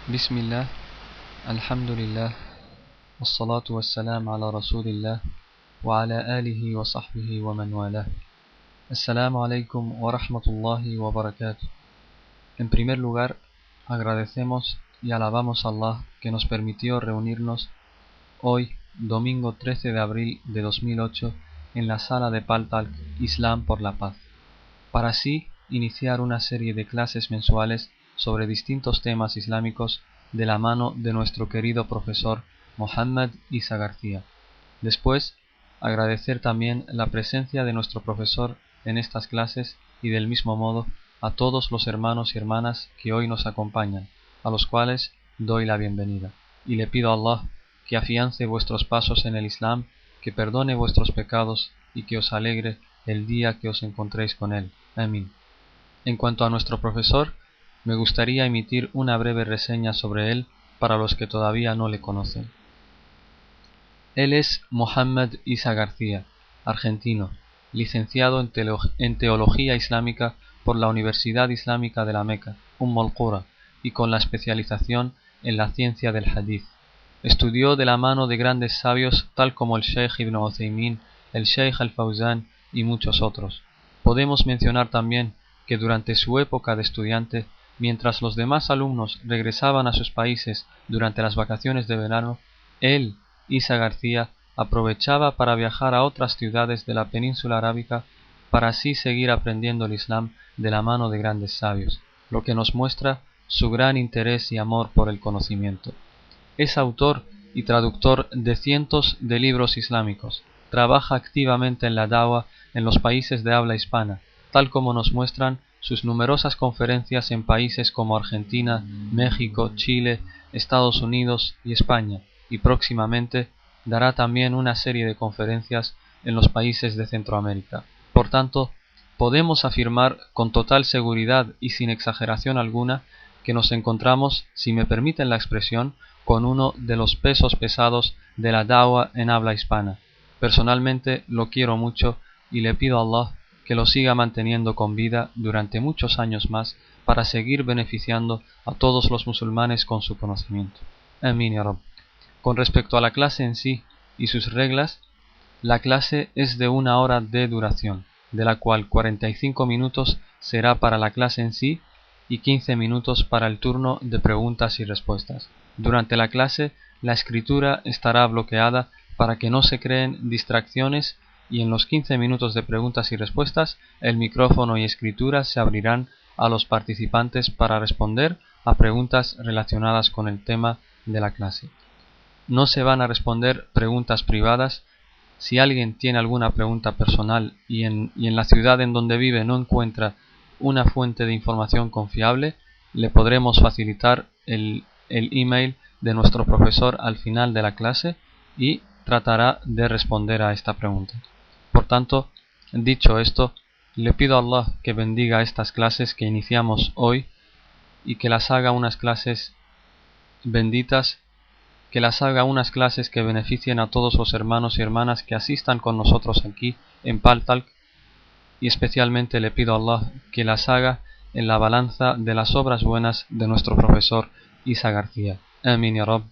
Bismillah, alhamdulillah, wassalatu wassalam ala rasulillah, wa ala alihi wa sahbihi wa man walah. Assalamu alaikum wa rahmatullahi wa barakatuh. En primer lugar, agradecemos y alabamos a Allah que nos permitió reunirnos hoy, domingo 13 de abril de 2008, en la sala de Paltalk Islam por la Paz, para así iniciar una serie de clases mensuales sobre distintos temas islámicos de la mano de nuestro querido profesor Mohammad Isa García. Después, agradecer también la presencia de nuestro profesor en estas clases y del mismo modo a todos los hermanos y hermanas que hoy nos acompañan, a los cuales doy la bienvenida. Y le pido a Allah que afiance vuestros pasos en el Islam, que perdone vuestros pecados y que os alegre el día que os encontréis con él. Amén. En cuanto a nuestro profesor, me gustaría emitir una breve reseña sobre él para los que todavía no le conocen. Él es Mohammad Isa García, argentino, licenciado en Teología Islámica por la Universidad Islámica de la Meca, al Qura, y con la especialización en la ciencia del Hadith. Estudió de la mano de grandes sabios tal como el Sheikh Ibn Uthaymin, el Sheikh Al-Fawzan y muchos otros. Podemos mencionar también que durante su época de estudiante, mientras los demás alumnos regresaban a sus países durante las vacaciones de verano, él, Isa García, aprovechaba para viajar a otras ciudades de la península arábica para así seguir aprendiendo el Islam de la mano de grandes sabios, lo que nos muestra su gran interés y amor por el conocimiento. Es autor y traductor de cientos de libros islámicos. Trabaja activamente en la Dawa en los países de habla hispana, tal como nos muestran sus numerosas conferencias en países como Argentina, México, Chile, Estados Unidos y España, y próximamente dará también una serie de conferencias en los países de Centroamérica. Por tanto, podemos afirmar con total seguridad y sin exageración alguna que nos encontramos, si me permiten la expresión, con uno de los pesos pesados de la Dawa en habla hispana. Personalmente lo quiero mucho y le pido a Allah que lo siga manteniendo con vida durante muchos años más para seguir beneficiando a todos los musulmanes con su conocimiento. Amén, ya Rab. Con respecto a la clase en sí y sus reglas, la clase es de 1 hora de duración, de la cual 45 minutos será para la clase en sí y 15 minutos para el turno de preguntas y respuestas. Durante la clase, la escritura estará bloqueada para que no se creen distracciones y en los 15 minutos de preguntas y respuestas, el micrófono y escritura se abrirán a los participantes para responder a preguntas relacionadas con el tema de la clase. No se van a responder preguntas privadas. Si alguien tiene alguna pregunta personal y en la ciudad en donde vive no encuentra una fuente de información confiable, le podremos facilitar el email de nuestro profesor al final de la clase y tratará de responder a esta pregunta. Por tanto, dicho esto, le pido a Allah que bendiga estas clases que iniciamos hoy y que las haga unas clases benditas, que las haga unas clases que beneficien a todos los hermanos y hermanas que asistan con nosotros aquí en Paltalk, y especialmente le pido a Allah que las haga en la balanza de las obras buenas de nuestro profesor Isa García. Amén ya Rab.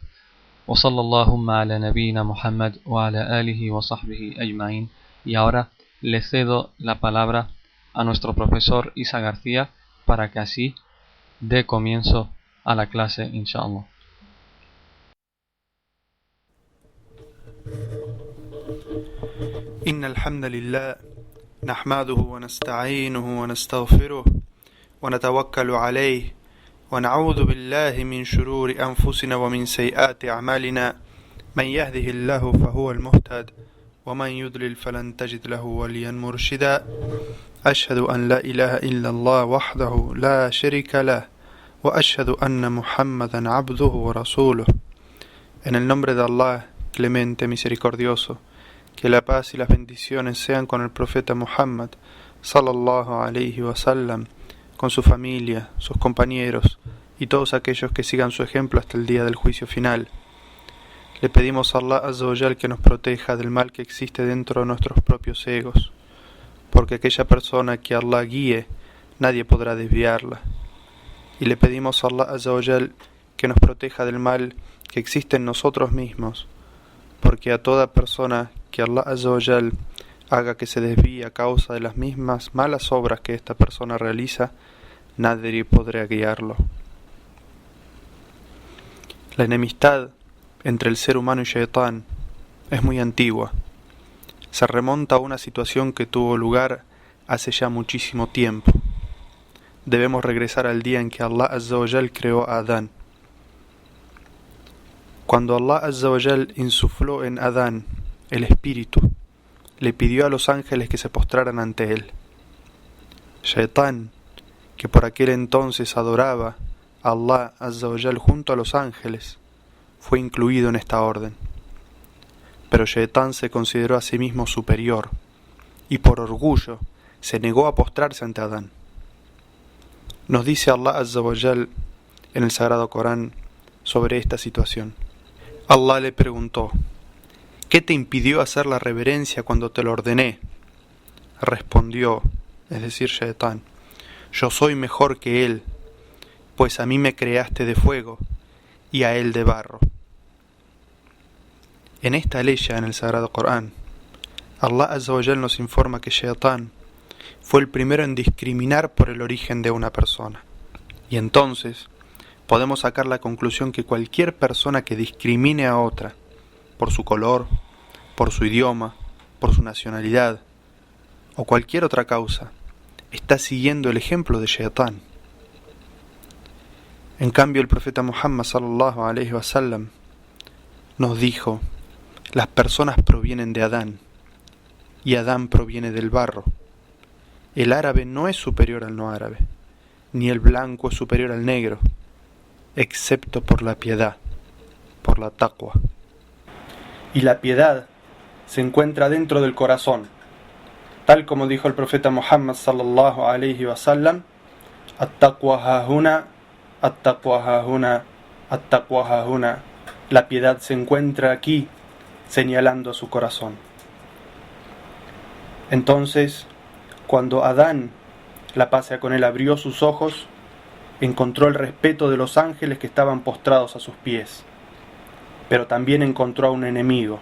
Wa sallallahu ala nabiyina Muhammad wa ala alihi wa sahbihi ajma'in. Y ahora le cedo la palabra a nuestro profesor Isa García para que así dé comienzo a la clase, inshallah. إن الحمد لله نحمده ونستعينه ونستغفره ونتوكل عليه ونعوذ بالله من شرور أنفسنا ومن سيئات أعمالنا من يهده الله فهو المهتد ومن يضلل فلن تجد له وليا مرشدا أشهد أن لا إله إلا الله وحده لا شريك له وأشهد أن محمدا عبده ورسوله. En el nombre de Allah, clemente, misericordioso, que la paz y las bendiciones sean con el profeta Muhammad sallallahu alayhi wa sallam, con su familia, sus compañeros y todos aquellos que sigan su ejemplo hasta el día del juicio final. Le pedimos a Allah Azza wa Jal que nos proteja del mal que existe dentro de nuestros propios egos, porque aquella persona que Allah guíe, nadie podrá desviarla. Y le pedimos a Allah Azza wa Jal que nos proteja del mal que existe en nosotros mismos, porque a toda persona que Allah Azza wa Jal haga que se desvíe a causa de las mismas malas obras que esta persona realiza, nadie podrá guiarlo. La enemistad entre el ser humano y Shaitán es muy antigua. Se remonta a una situación que tuvo lugar hace ya muchísimo tiempo. Debemos regresar al día en que Allah Azza wa Jal creó a Adán. Cuando Allah Azza wa Jal insufló en Adán el espíritu, le pidió a los ángeles que se postraran ante él. Shaitán, que por aquel entonces adoraba a Allah Azza wa Jal junto a los ángeles, fue incluido en esta orden. Pero Shaitán se consideró a sí mismo superior y por orgullo se negó a postrarse ante Adán. Nos dice Allah Azza wa Jal en el Sagrado Corán sobre esta situación. Allah le preguntó: ¿qué te impidió hacer la reverencia cuando te lo ordené? Respondió, es decir, Shaitán: yo soy mejor que él, pues a mí me creaste de fuego y a él de barro. En esta ley, en el Sagrado Corán, Allah Azza wa Jal nos informa que Shaitán fue el primero en discriminar por el origen de una persona. Y entonces podemos sacar la conclusión que cualquier persona que discrimine a otra por su color, por su idioma, por su nacionalidad o cualquier otra causa, está siguiendo el ejemplo de Shaitán. En cambio, el profeta Muhammad sallallahu alaihi wasallam nos dijo: las personas provienen de Adán y Adán proviene del barro. El árabe no es superior al no árabe, ni el blanco es superior al negro, excepto por la piedad, por la taqwa. Y la piedad se encuentra dentro del corazón, tal como dijo el profeta Muhammad sallallahu alaihi wasallam: at-taqwa hahuna, at-taqwa hahuna, at-taqwa hahuna. La piedad se encuentra aquí, señalando a su corazón. Entonces, cuando Adán, la paz sea con él, abrió sus ojos, encontró el respeto de los ángeles que estaban postrados a sus pies, pero también encontró a un enemigo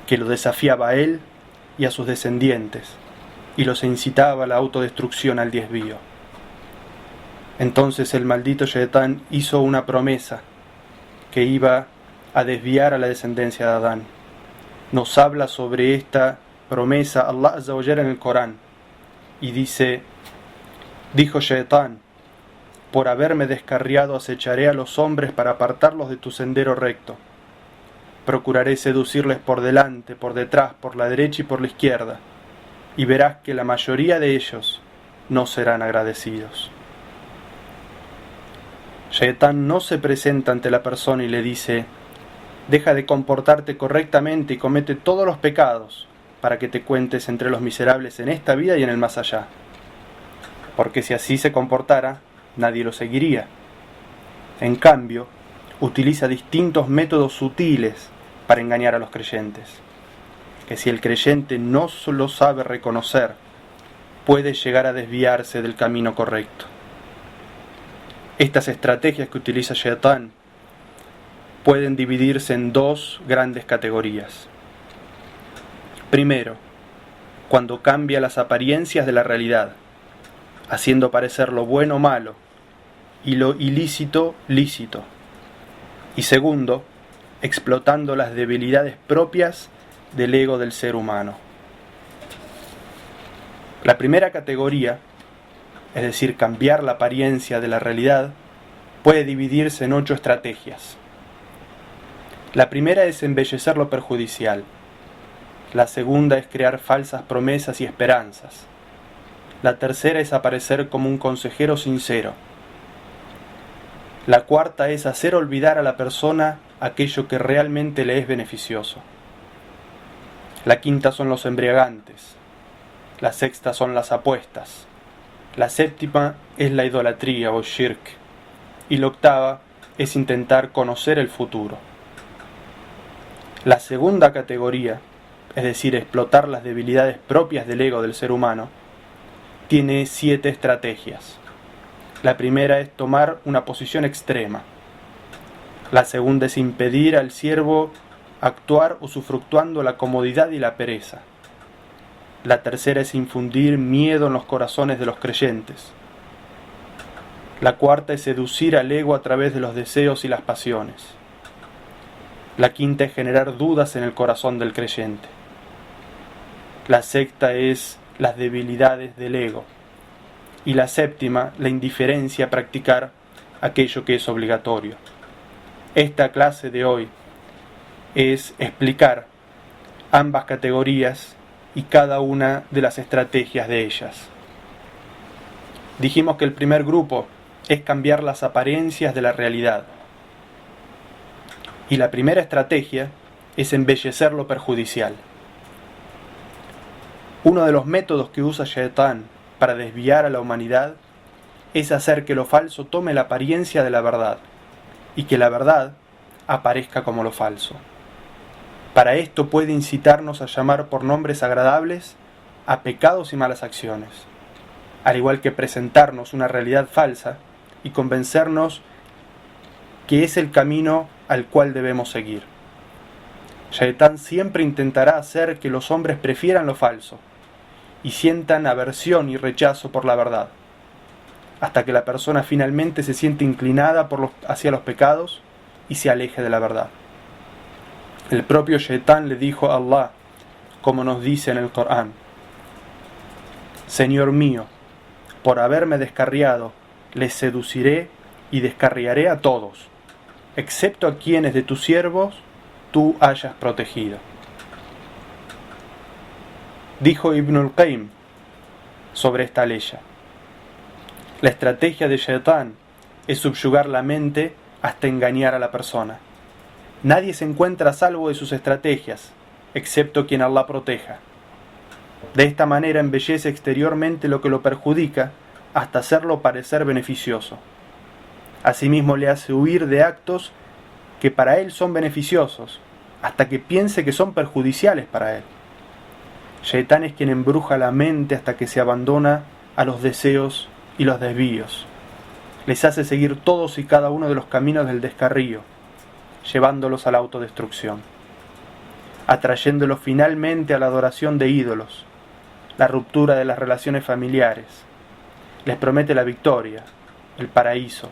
que lo desafiaba a él y a sus descendientes y los incitaba a la autodestrucción, al desvío. Entonces el maldito Shaitán hizo una promesa que iba a desviar a la descendencia de Adán. Nos habla sobre esta promesa Allah Azza wa Jalla en el Corán y dice: dijo Shaitán: por haberme descarriado acecharé a los hombres para apartarlos de tu sendero recto. Procuraré seducirles por delante, por detrás, por la derecha y por la izquierda, y verás que la mayoría de ellos no serán agradecidos. Shaitán no se presenta ante la persona y le dice: deja de comportarte correctamente y comete todos los pecados para que te cuentes entre los miserables en esta vida y en el más allá. Porque si así se comportara, nadie lo seguiría. En cambio, utiliza distintos métodos sutiles para engañar a los creyentes, que si el creyente no lo sabe reconocer, puede llegar a desviarse del camino correcto. Estas estrategias que utiliza Shaitán pueden dividirse en dos grandes categorías. Primero, cuando cambia las apariencias de la realidad, haciendo parecer lo bueno malo y lo ilícito lícito. Y segundo, explotando las debilidades propias del ego del ser humano. La primera categoría, es decir, cambiar la apariencia de la realidad, puede dividirse en 8 estrategias. La primera es embellecer lo perjudicial. La segunda es crear falsas promesas y esperanzas. La tercera es aparecer como un consejero sincero. La cuarta es hacer olvidar a la persona aquello que realmente le es beneficioso. La quinta son los embriagantes. La sexta son las apuestas. La séptima es la idolatría o shirk. Y la octava es intentar conocer el futuro. La segunda categoría, es decir, explotar las debilidades propias del ego del ser humano, tiene 7 estrategias. La primera es tomar una posición extrema, La segunda es impedir al siervo actuar usufructuando la comodidad y la pereza. La tercera es infundir miedo en los corazones de los creyentes. La cuarta es seducir al ego a través de los deseos y las pasiones. La quinta es generar dudas en el corazón del creyente. La sexta es las debilidades del ego. Y la séptima, la indiferencia a practicar aquello que es obligatorio. Esta clase de hoy es explicar ambas categorías y cada una de las estrategias de ellas. Dijimos que el primer grupo es cambiar las apariencias de la realidad. Y la primera estrategia es embellecer lo perjudicial. Uno de los métodos que usa Shaitán para desviar a la humanidad es hacer que lo falso tome la apariencia de la verdad y que la verdad aparezca como lo falso. Para esto puede incitarnos a llamar por nombres agradables a pecados y malas acciones, al igual que presentarnos una realidad falsa y convencernos que es el camino al cual debemos seguir. Shaitán siempre intentará hacer que los hombres prefieran lo falso y sientan aversión y rechazo por la verdad, hasta que la persona finalmente se siente inclinada hacia los pecados y se aleje de la verdad. El propio Shaitán le dijo a Allah, como nos dice en el Corán: Señor mío, por haberme descarriado, les seduciré y descarriaré a todos, excepto a quienes de tus siervos tú hayas protegido. Dijo Ibn al-Qayyim sobre esta ley: la estrategia de Shaitán es subyugar la mente hasta engañar a la persona. Nadie se encuentra a salvo de sus estrategias, excepto quien Allah proteja. De esta manera embellece exteriormente lo que lo perjudica hasta hacerlo parecer beneficioso. Asimismo le hace huir de actos que para él son beneficiosos, hasta que piense que son perjudiciales para él. Shaitán es quien embruja la mente hasta que se abandona a los deseos y los desvíos. Les hace seguir todos y cada uno de los caminos del descarrío, llevándolos a la autodestrucción, atrayéndolos finalmente a la adoración de ídolos, la ruptura de las relaciones familiares. Les promete la victoria, el paraíso.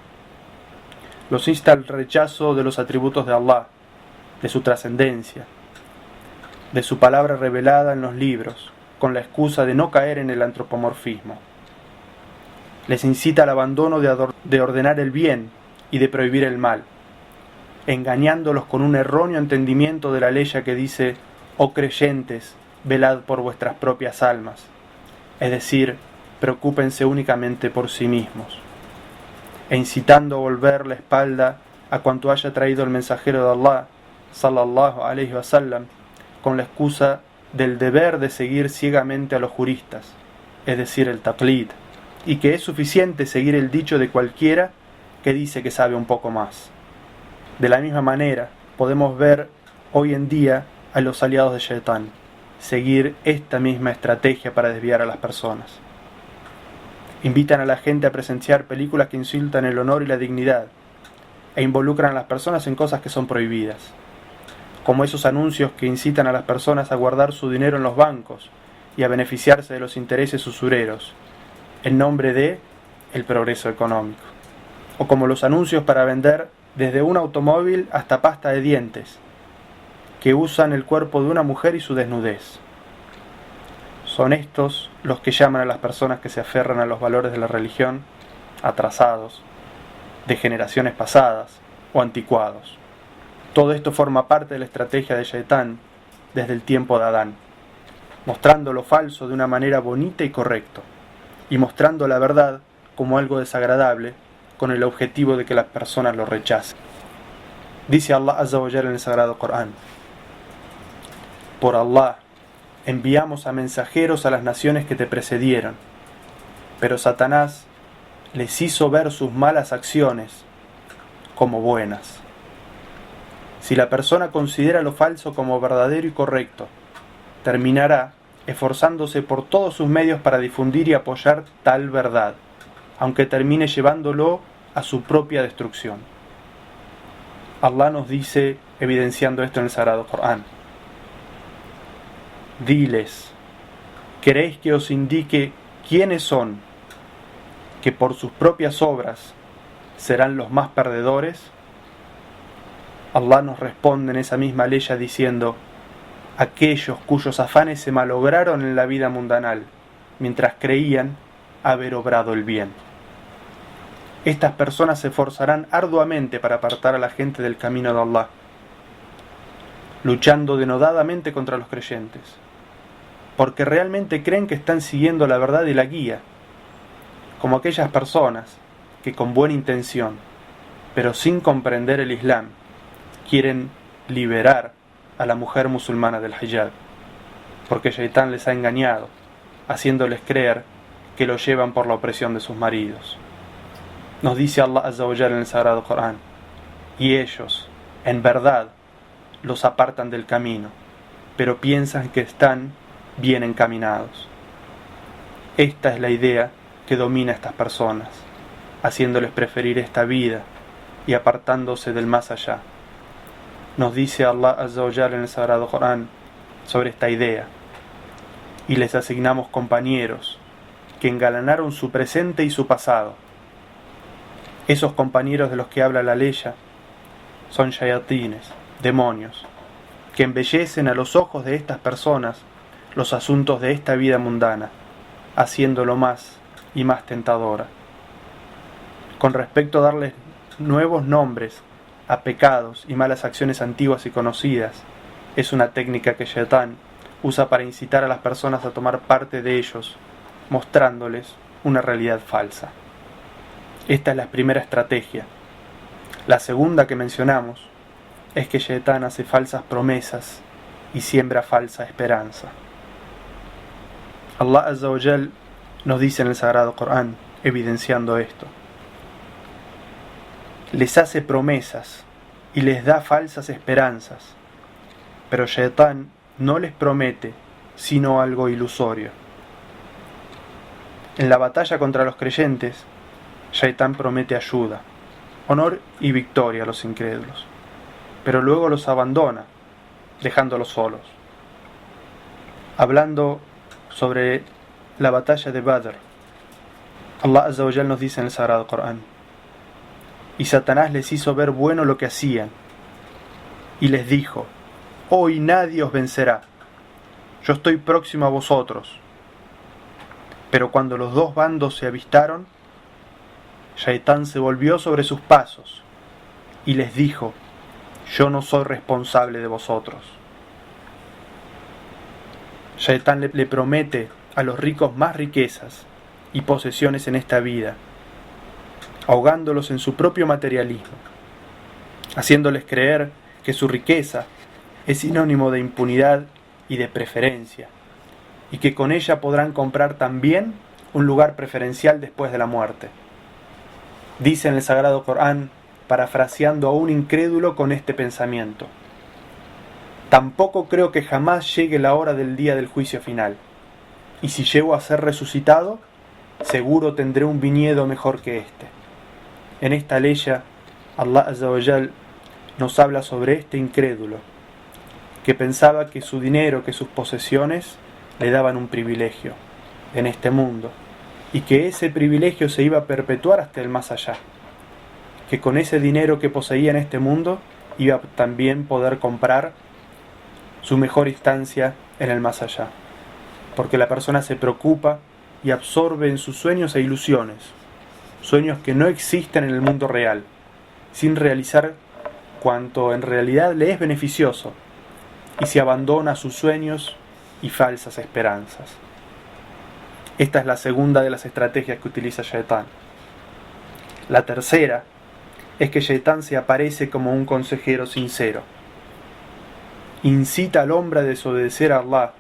Los insta al rechazo de los atributos de Allah, de su trascendencia, de su palabra revelada en los libros, con la excusa de no caer en el antropomorfismo. Les incita al abandono de ordenar el bien y de prohibir el mal, engañándolos con un erróneo entendimiento de la ley que dice: oh creyentes, velad por vuestras propias almas, es decir, preocúpense únicamente por sí mismos, e incitando a volver la espalda a cuanto haya traído el mensajero de Allah, sallallahu alayhi wa sallam, con la excusa del deber de seguir ciegamente a los juristas, es decir, el taqlid, y que es suficiente seguir el dicho de cualquiera que dice que sabe un poco más. De la misma manera, podemos ver hoy en día a los aliados de Shaitán seguir esta misma estrategia para desviar a las personas. Invitan a la gente a presenciar películas que insultan el honor y la dignidad e involucran a las personas en cosas que son prohibidas, como esos anuncios que incitan a las personas a guardar su dinero en los bancos y a beneficiarse de los intereses usureros en nombre de el progreso económico, o como los anuncios para vender desde un automóvil hasta pasta de dientes, que usan el cuerpo de una mujer y su desnudez. Son estos los que llaman a las personas que se aferran a los valores de la religión atrasados, de generaciones pasadas o anticuados. Todo esto forma parte de la estrategia de Shaitán desde el tiempo de Adán, mostrando lo falso de una manera bonita y correcta, y mostrando la verdad como algo desagradable, con el objetivo de que las personas lo rechacen. Dice Allah Azza wa Jalla en el Sagrado Corán: por Allah, enviamos a mensajeros a las naciones que te precedieron, pero Satanás les hizo ver sus malas acciones como buenas. Si la persona considera lo falso como verdadero y correcto, terminará esforzándose por todos sus medios para difundir y apoyar tal verdad, aunque termine llevándolo a su propia destrucción. Allah nos dice, evidenciando esto en el Sagrado Corán: diles, ¿queréis que os indique quiénes son, que por sus propias obras serán los más perdedores? Allah nos responde en esa misma ley diciendo: aquellos cuyos afanes se malograron en la vida mundanal, mientras creían haber obrado el bien. Estas personas se esforzarán arduamente para apartar a la gente del camino de Allah, luchando denodadamente contra los creyentes, porque realmente creen que están siguiendo la verdad y la guía, como aquellas personas que con buena intención, pero sin comprender el Islam, quieren liberar a la mujer musulmana del hijab, porque Shaitán les ha engañado, haciéndoles creer que lo llevan por la opresión de sus maridos. Nos dice Allah Azza wa Jalla en el Sagrado Corán: y ellos, en verdad, los apartan del camino, pero piensan que están bien encaminados. Esta es la idea que domina a estas personas, haciéndoles preferir esta vida y apartándose del más allá. Nos dice Allah Azza wa Jalla en el Sagrado Corán sobre esta idea: y les asignamos compañeros que engalanaron su presente y su pasado. Esos compañeros de los que habla la ley son shayatines, demonios, que embellecen a los ojos de estas personas los asuntos de esta vida mundana, haciéndolo más y más tentadora. Con respecto a darles nuevos nombres a pecados y malas acciones antiguas y conocidas, es una técnica que Shaitán usa para incitar a las personas a tomar parte de ellos, mostrándoles una realidad falsa. Esta es la primera estrategia. La segunda que mencionamos es que Shaitán hace falsas promesas y siembra falsa esperanza. Allah Azza wa Jal nos dice en el Sagrado Corán, evidenciando esto: les hace promesas y les da falsas esperanzas, pero Shaitán no les promete sino algo ilusorio. En la batalla contra los creyentes, Shaitán promete ayuda, honor y victoria a los incrédulos, pero luego los abandona, dejándolos solos. Hablando sobre la batalla de Badr, Allah Azza wa Jal nos dice en el Sagrado Corán: y Satanás les hizo ver bueno lo que hacían, y les dijo: hoy nadie os vencerá, yo estoy próximo a vosotros. Pero cuando los dos bandos se avistaron, Shaitán se volvió sobre sus pasos y les dijo: yo no soy responsable de vosotros. Shaitán le promete a los ricos más riquezas y posesiones en esta vida, ahogándolos en su propio materialismo, haciéndoles creer que su riqueza es sinónimo de impunidad y de preferencia, y que con ella podrán comprar también un lugar preferencial después de la muerte. Dice en el Sagrado Corán, parafraseando a un incrédulo con este pensamiento: tampoco creo que jamás llegue la hora del día del juicio final, y si llego a ser resucitado, seguro tendré un viñedo mejor que este. En esta ley, Allah Azza wa Jal nos habla sobre este incrédulo, que pensaba que su dinero, que sus posesiones, le daban un privilegio en este mundo, y que ese privilegio se iba a perpetuar hasta el más allá, que con ese dinero que poseía en este mundo iba a también poder comprar su mejor instancia en el más allá, porque la persona se preocupa y absorbe en sus sueños e ilusiones, sueños que no existen en el mundo real, sin realizar cuanto en realidad le es beneficioso, y se abandona a sus sueños y falsas esperanzas. Esta es la segunda de las estrategias que utiliza Shaitán. La tercera es que Shaitán se aparece como un consejero sincero. Incita al hombre a desobedecer a Allah,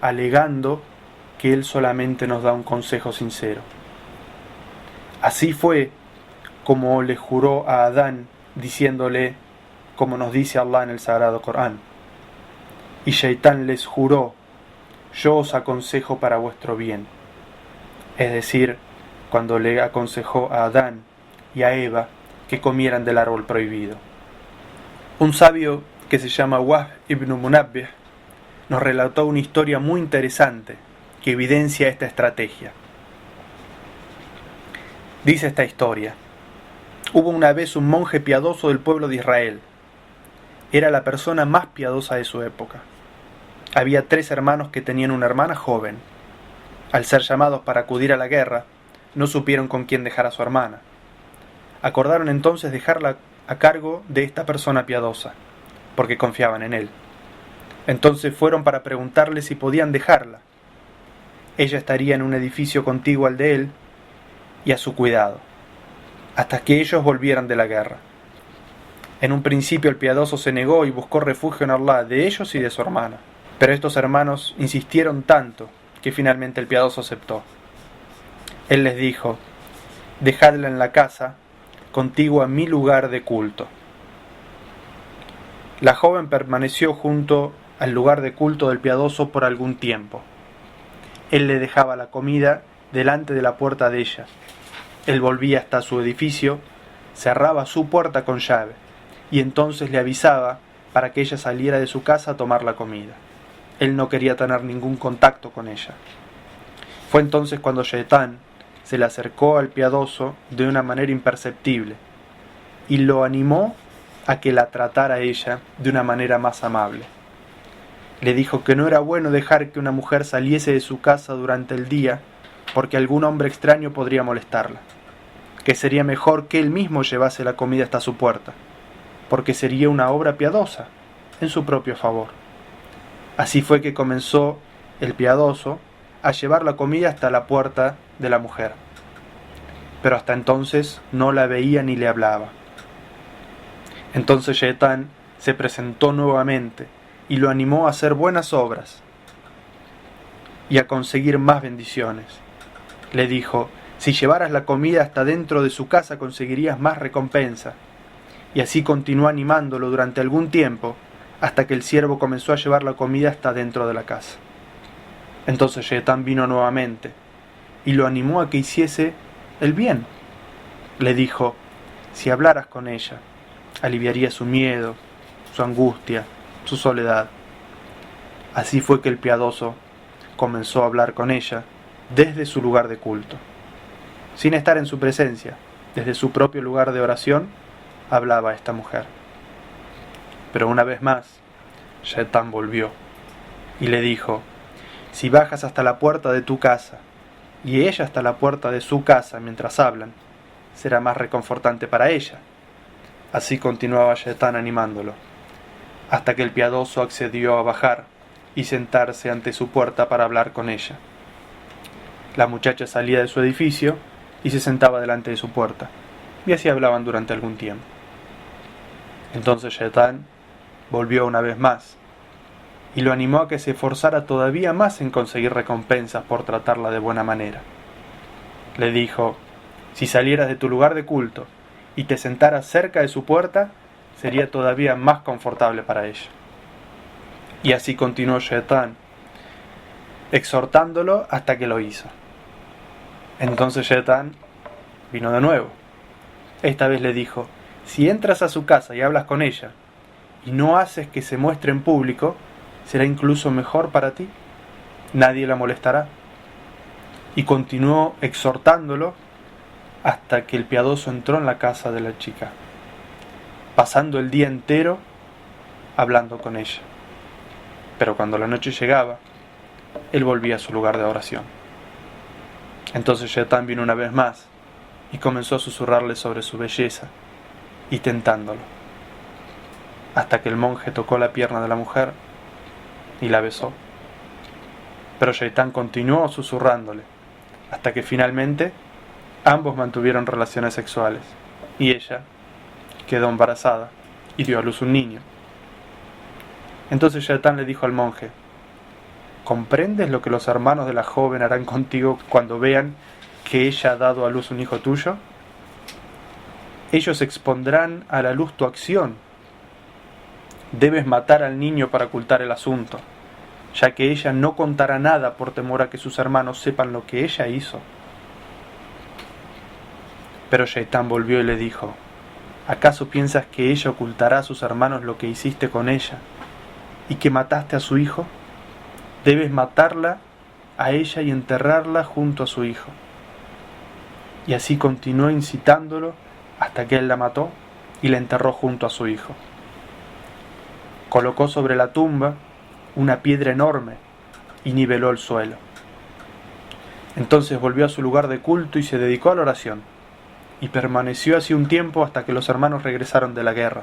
alegando que él solamente nos da un consejo sincero. Así fue como le juró a Adán, diciéndole, como nos dice Allah en el Sagrado Corán: y Shaitán les juró: yo os aconsejo para vuestro bien. Es decir, cuando le aconsejó a Adán y a Eva que comieran del árbol prohibido. Un sabio que se llama Wahb ibn Munabbih nos relató una historia muy interesante que evidencia esta estrategia. Dice esta historia: hubo una vez un monje piadoso del pueblo de Israel. Era la persona más piadosa de su época. Había 3 hermanos que tenían una hermana joven. Al ser llamados para acudir a la guerra, no supieron con quién dejar a su hermana. Acordaron entonces dejarla a cargo de esta persona piadosa, porque confiaban en él. Entonces fueron para preguntarle si podían dejarla. Ella estaría en un edificio contiguo al de él y a su cuidado, hasta que ellos volvieran de la guerra. En un principio el piadoso se negó y buscó refugio en Allah de ellos y de su hermana. Pero estos hermanos insistieron tanto que finalmente el piadoso aceptó. Él les dijo: dejadla en la casa, contigua a mi lugar de culto. La joven permaneció junto al lugar de culto del piadoso por algún tiempo. Él le dejaba la comida delante de la puerta de ella. Él volvía hasta su edificio, cerraba su puerta con llave y entonces le avisaba para que ella saliera de su casa a tomar la comida. Él no quería tener ningún contacto con ella. Fue entonces cuando Shaitán se le acercó al piadoso de una manera imperceptible y lo animó a que la tratara a ella de una manera más amable. Le dijo que no era bueno dejar que una mujer saliese de su casa durante el día porque algún hombre extraño podría molestarla, que sería mejor que él mismo llevase la comida hasta su puerta, porque sería una obra piadosa en su propio favor. Así fue que comenzó el piadoso a llevar la comida hasta la puerta de la mujer, pero hasta entonces no la veía ni le hablaba. Entonces Shaitán se presentó nuevamente y lo animó a hacer buenas obras y a conseguir más bendiciones. Le dijo: si llevaras la comida hasta dentro de su casa conseguirías más recompensa. Y así continuó animándolo durante algún tiempo, hasta que el siervo comenzó a llevar la comida hasta dentro de la casa. Entonces Shaitán vino nuevamente y lo animó a que hiciese el bien. Le dijo: si hablaras con ella, aliviaría su miedo, su angustia, su soledad. Así fue que el piadoso comenzó a hablar con ella desde su lugar de culto. Sin estar en su presencia, desde su propio lugar de oración, hablaba a esta mujer. Pero una vez más, Shaitán volvió y le dijo: si bajas hasta la puerta de tu casa y ella hasta la puerta de su casa mientras hablan, será más reconfortante para ella. Así continuaba Shaitán animándolo, hasta que el piadoso accedió a bajar y sentarse ante su puerta para hablar con ella. La muchacha salía de su edificio y se sentaba delante de su puerta, y así hablaban durante algún tiempo. Entonces Shaitán volvió una vez más y lo animó a que se esforzara todavía más en conseguir recompensas por tratarla de buena manera. Le dijo: si salieras de tu lugar de culto y te sentaras cerca de su puerta, sería todavía más confortable para ella. Y así continuó Shaitán, exhortándolo hasta que lo hizo. Entonces Shaitán vino de nuevo. Esta vez le dijo: si entras a su casa y hablas con ella, y no haces que se muestre en público, será incluso mejor para ti. Nadie la molestará. Y continuó exhortándolo hasta que el piadoso entró en la casa de la chica, pasando el día entero hablando con ella. Pero cuando la noche llegaba, él volvía a su lugar de oración. Entonces Shaitán vino una vez más y comenzó a susurrarle sobre su belleza y tentándolo, hasta que el monje tocó la pierna de la mujer y la besó. Pero Shaitán continuó susurrándole hasta que finalmente ambos mantuvieron relaciones sexuales y ella quedó embarazada y dio a luz un niño. Entonces Shaitán le dijo al monje: ¿comprendes lo que los hermanos de la joven harán contigo cuando vean que ella ha dado a luz un hijo tuyo? Ellos expondrán a la luz tu acción. Debes matar al niño para ocultar el asunto, ya que ella no contará nada por temor a que sus hermanos sepan lo que ella hizo. Pero Shaitán volvió y le dijo: ¿Acaso piensas que ella ocultará a sus hermanos lo que hiciste con ella y que mataste a su hijo? Debes matarla a ella y enterrarla junto a su hijo. Y así continuó incitándolo hasta que él la mató y la enterró junto a su hijo. Colocó sobre la tumba una piedra enorme y niveló el suelo. Entonces volvió a su lugar de culto y se dedicó a la oración, y permaneció así un tiempo hasta que los hermanos regresaron de la guerra.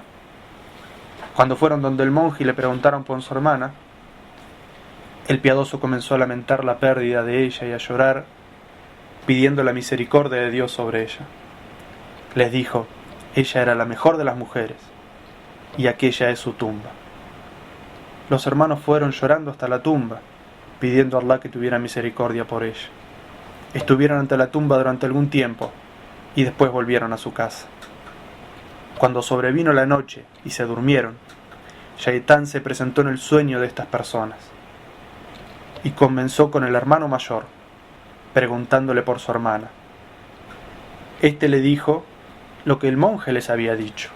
Cuando fueron donde el monje y le preguntaron por su hermana, el piadoso comenzó a lamentar la pérdida de ella y a llorar, pidiendo la misericordia de Dios sobre ella. Les dijo: ella era la mejor de las mujeres, y aquella es su tumba. Los hermanos fueron llorando hasta la tumba, pidiendo a Allah que tuviera misericordia por ella. Estuvieron ante la tumba durante algún tiempo, y después volvieron a su casa. Cuando sobrevino la noche y se durmieron, Shaitán se presentó en el sueño de estas personas, y comenzó con el hermano mayor, preguntándole por su hermana. Este le dijo lo que el monje les había dicho,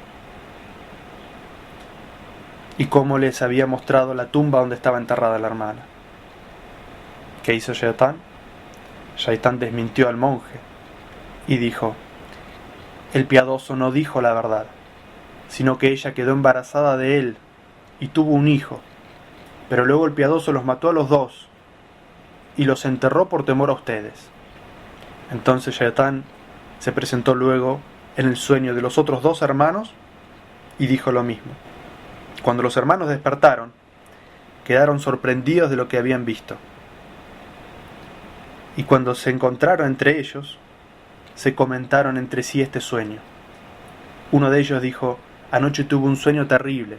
y cómo les había mostrado la tumba donde estaba enterrada la hermana. ¿Qué hizo Shaitán? Shaitán desmintió al monje y dijo: el piadoso no dijo la verdad, sino que ella quedó embarazada de él y tuvo un hijo, pero luego el piadoso los mató a los dos y los enterró por temor a ustedes. Entonces Shaitán se presentó luego en el sueño de los otros dos hermanos y dijo lo mismo. Cuando los hermanos despertaron, quedaron sorprendidos de lo que habían visto. Y cuando se encontraron entre ellos, se comentaron entre sí este sueño. Uno de ellos dijo: anoche tuve un sueño terrible,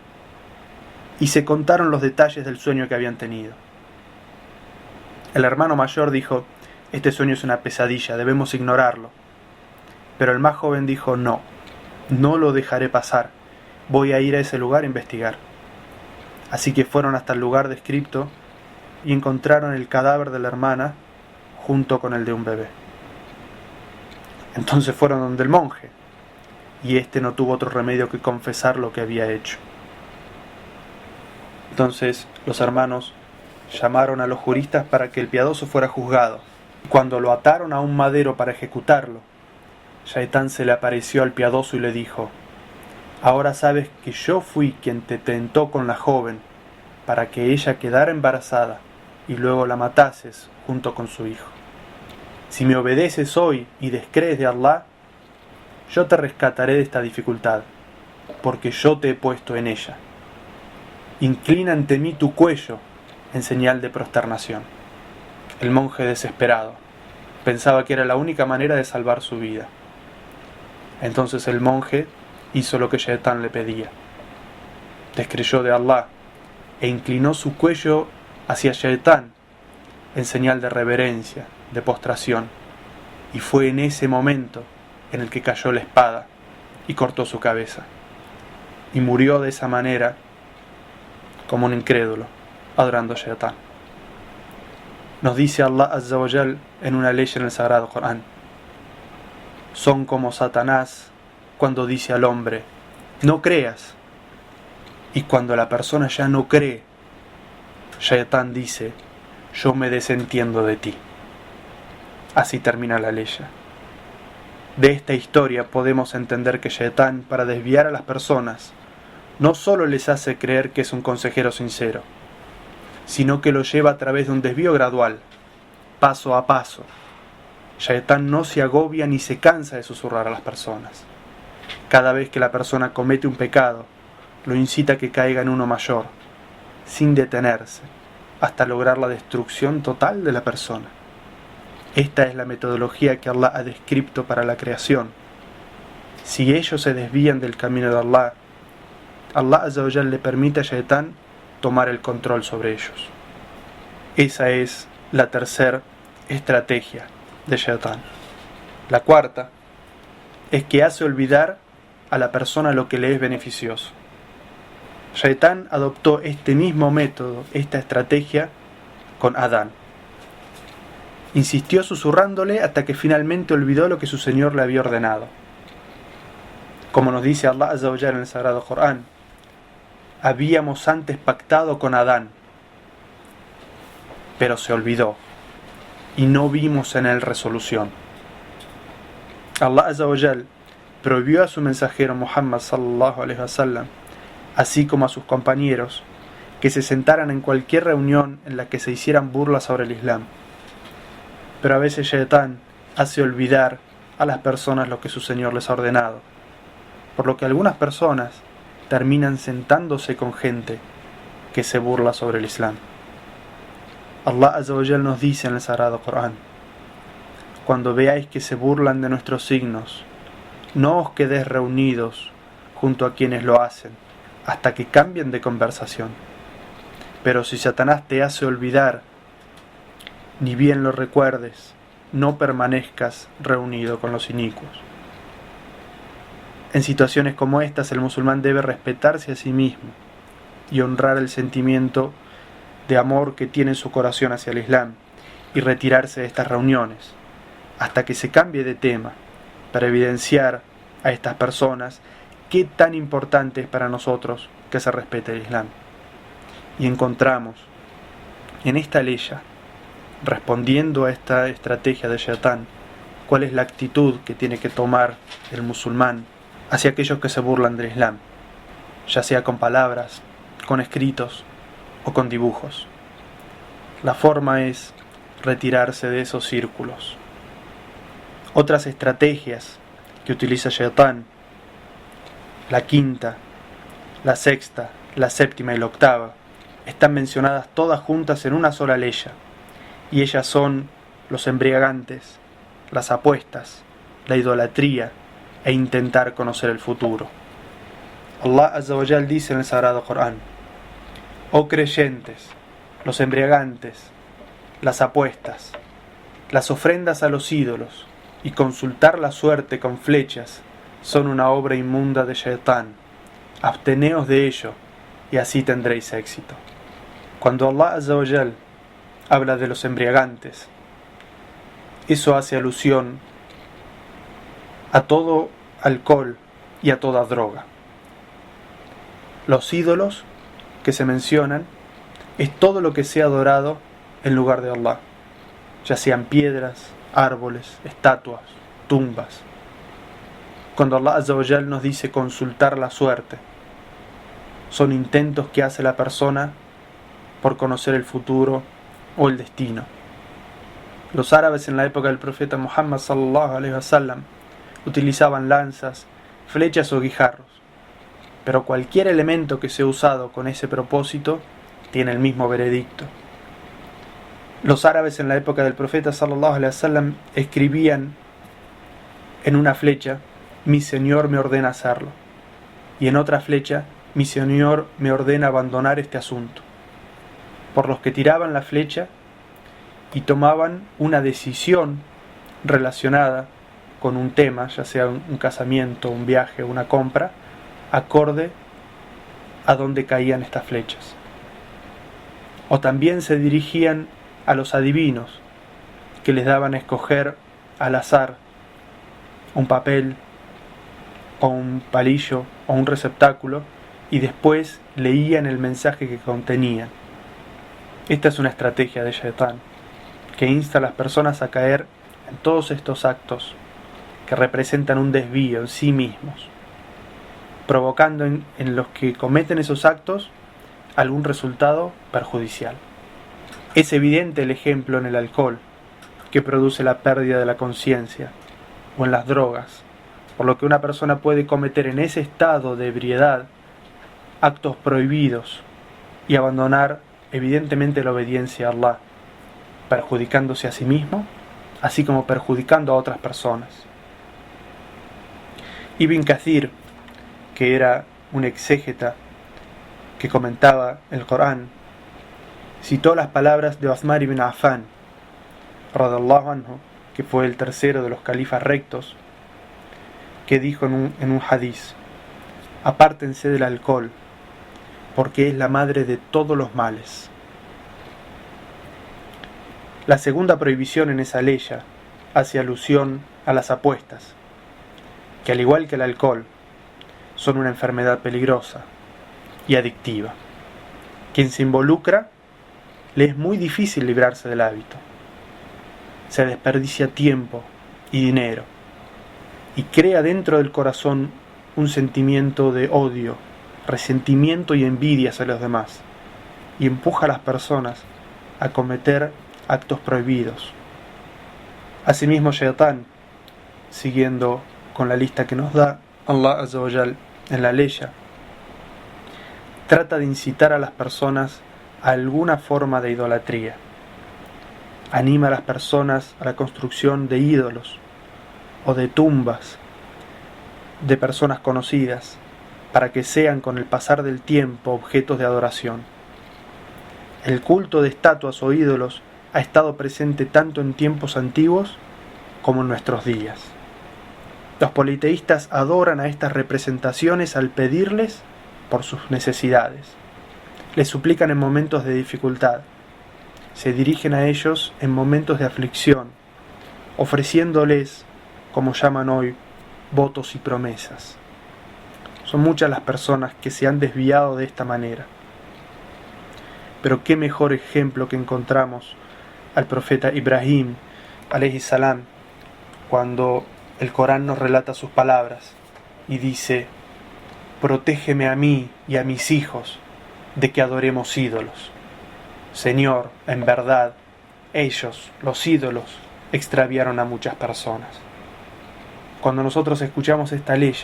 y se contaron los detalles del sueño que habían tenido. El hermano mayor dijo: este sueño es una pesadilla, debemos ignorarlo. Pero el más joven dijo: no lo dejaré pasar, voy a ir a ese lugar a investigar. Así que fueron hasta el lugar descrito y encontraron el cadáver de la hermana junto con el de un bebé. Entonces fueron donde el monje, y éste no tuvo otro remedio que confesar lo que había hecho. Entonces los hermanos llamaron a los juristas para que el piadoso fuera juzgado. Cuando lo ataron a un madero para ejecutarlo, Shaitán se le apareció al piadoso y le dijo: ahora sabes que yo fui quien te tentó con la joven para que ella quedara embarazada y luego la matases junto con su hijo. Si me obedeces hoy y descrees de Allah, yo te rescataré de esta dificultad, porque yo te he puesto en ella. Inclina ante mí tu cuello en señal de prosternación. El monje, desesperado, pensaba que era la única manera de salvar su vida. Entonces el monje hizo lo que Shaitán le pedía. Descreyó de Allah e inclinó su cuello hacia Shaitán en señal de reverencia, de postración, y fue en ese momento en el que cayó la espada y cortó su cabeza, y murió de esa manera como un incrédulo, adorando a Shaitán. Nos dice Allah Azza wa Jal en una ley en el Sagrado Corán: son como Satanás cuando dice al hombre: no creas, y cuando la persona ya no cree, Shaitán dice: yo me desentiendo de ti. Así termina la ley. De esta historia podemos entender que Shaitán, para desviar a las personas, no solo les hace creer que es un consejero sincero, sino que lo lleva a través de un desvío gradual, paso a paso. Shaitán no se agobia ni se cansa de susurrar a las personas. Cada vez que la persona comete un pecado, lo incita a que caiga en uno mayor, sin detenerse, hasta lograr la destrucción total de la persona. Esta es la metodología que Allah ha descrito para la creación. Si ellos se desvían del camino de Allah, Allah Azza wa Jal le permite a Shaitán tomar el control sobre ellos. Esa es la tercera estrategia de Shaitán. La cuarta es que hace olvidar a la persona lo que le es beneficioso. Shaitán adoptó este mismo método, esta estrategia, con Adán. Insistió susurrándole hasta que finalmente olvidó lo que su Señor le había ordenado. Como nos dice Allah Azza wa Jalla en el Sagrado Corán, habíamos antes pactado con Adán, pero se olvidó y no vimos en él resolución. Allah Azza wa Jalla prohibió a su mensajero Muhammad sallallahu alaihi wasallam, así como a sus compañeros, que se sentaran en cualquier reunión en la que se hicieran burlas sobre el Islam. Pero a veces Shaitán hace olvidar a las personas lo que su Señor les ha ordenado, por lo que algunas personas terminan sentándose con gente que se burla sobre el Islam. Allah Azza wa Jalla nos dice en el Sagrado Corán: cuando veáis que se burlan de nuestros signos, no os quedéis reunidos junto a quienes lo hacen, hasta que cambien de conversación. Pero si Satanás te hace olvidar, ni bien lo recuerdes, no permanezcas reunido con los inicuos. En situaciones como estas, el musulmán debe respetarse a sí mismo y honrar el sentimiento de amor que tiene en su corazón hacia el Islam, y retirarse de estas reuniones hasta que se cambie de tema, para evidenciar a estas personas qué tan importante es para nosotros que se respete el Islam. Y encontramos en esta ley, respondiendo a esta estrategia de Shaitán, cuál es la actitud que tiene que tomar el musulmán hacia aquellos que se burlan del Islam, ya sea con palabras, con escritos o con dibujos. La forma es retirarse de esos círculos. Otras estrategias que utiliza Shaitán, la quinta, la sexta, la séptima y la octava, están mencionadas todas juntas en una sola ley, y ellas son los embriagantes, las apuestas, la idolatría e intentar conocer el futuro. Allah Azza wa Jal dice en el Sagrado Corán: oh creyentes, los embriagantes, las apuestas, las ofrendas a los ídolos y consultar la suerte con flechas son una obra inmunda de Shaitán. Absteneos de ello y así tendréis éxito. Cuando Allah Azza wa Jal habla de los embriagantes, eso hace alusión a todo alcohol y a toda droga. Los ídolos que se mencionan es todo lo que sea adorado en lugar de Allah, ya sean piedras, árboles, estatuas, tumbas. Cuando Allah Azza wa Jal nos dice consultar la suerte, son intentos que hace la persona por conocer el futuro o el destino. Los árabes en la época del profeta Muhammad sallallahu alaihi wasallam utilizaban lanzas, flechas o guijarros, pero cualquier elemento que sea usado con ese propósito tiene el mismo veredicto. Los árabes en la época del profeta sallallahu alaihi wasallam escribían en una flecha: mi Señor me ordena hacerlo, y en otra flecha: mi Señor me ordena abandonar este asunto. Por los que tiraban la flecha y tomaban una decisión relacionada con un tema, ya sea un casamiento, un viaje, una compra, acorde a donde caían estas flechas. O también se dirigían a los adivinos, que les daban a escoger al azar un papel o un palillo o un receptáculo, y después leían el mensaje que contenían. Esta es una estrategia de Shaitán, que insta a las personas a caer en todos estos actos que representan un desvío en sí mismos, provocando en los que cometen esos actos algún resultado perjudicial. Es evidente el ejemplo en el alcohol, que produce la pérdida de la conciencia, o en las drogas, por lo que una persona puede cometer en ese estado de ebriedad actos prohibidos y abandonar evidentemente la obediencia a Allah, perjudicándose a sí mismo, así como perjudicando a otras personas. Ibn Kathir, que era un exégeta que comentaba el Corán, citó las palabras de Uthman ibn Affan, radiyallahu anhu, que fue el tercero de los califas rectos, que dijo en un hadiz: apártense del alcohol, porque es la madre de todos los males. La segunda prohibición en esa ley hace alusión a las apuestas, que al igual que el alcohol, son una enfermedad peligrosa y adictiva. Quien se involucra, le es muy difícil librarse del hábito. Se desperdicia tiempo y dinero y crea dentro del corazón un sentimiento de odio, resentimiento y envidia hacia los demás, y empuja a las personas a cometer actos prohibidos. Asimismo, Shaitán, siguiendo con la lista que nos da Allah Azza wa Jal en la ley, trata de incitar a las personas a alguna forma de idolatría. Anima a las personas a la construcción de ídolos o de tumbas de personas conocidas para que sean con el pasar del tiempo objetos de adoración. El culto de estatuas o ídolos ha estado presente tanto en tiempos antiguos como en nuestros días. Los politeístas adoran a estas representaciones al pedirles por sus necesidades. Les suplican en momentos de dificultad. Se dirigen a ellos en momentos de aflicción, ofreciéndoles, como llaman hoy, votos y promesas. Son muchas las personas que se han desviado de esta manera. Pero qué mejor ejemplo que encontramos al profeta Ibrahim, alayhi salam, cuando el Corán nos relata sus palabras y dice: protégeme a mí y a mis hijos de que adoremos ídolos. Señor, en verdad, ellos, los ídolos, extraviaron a muchas personas. Cuando nosotros escuchamos esta ley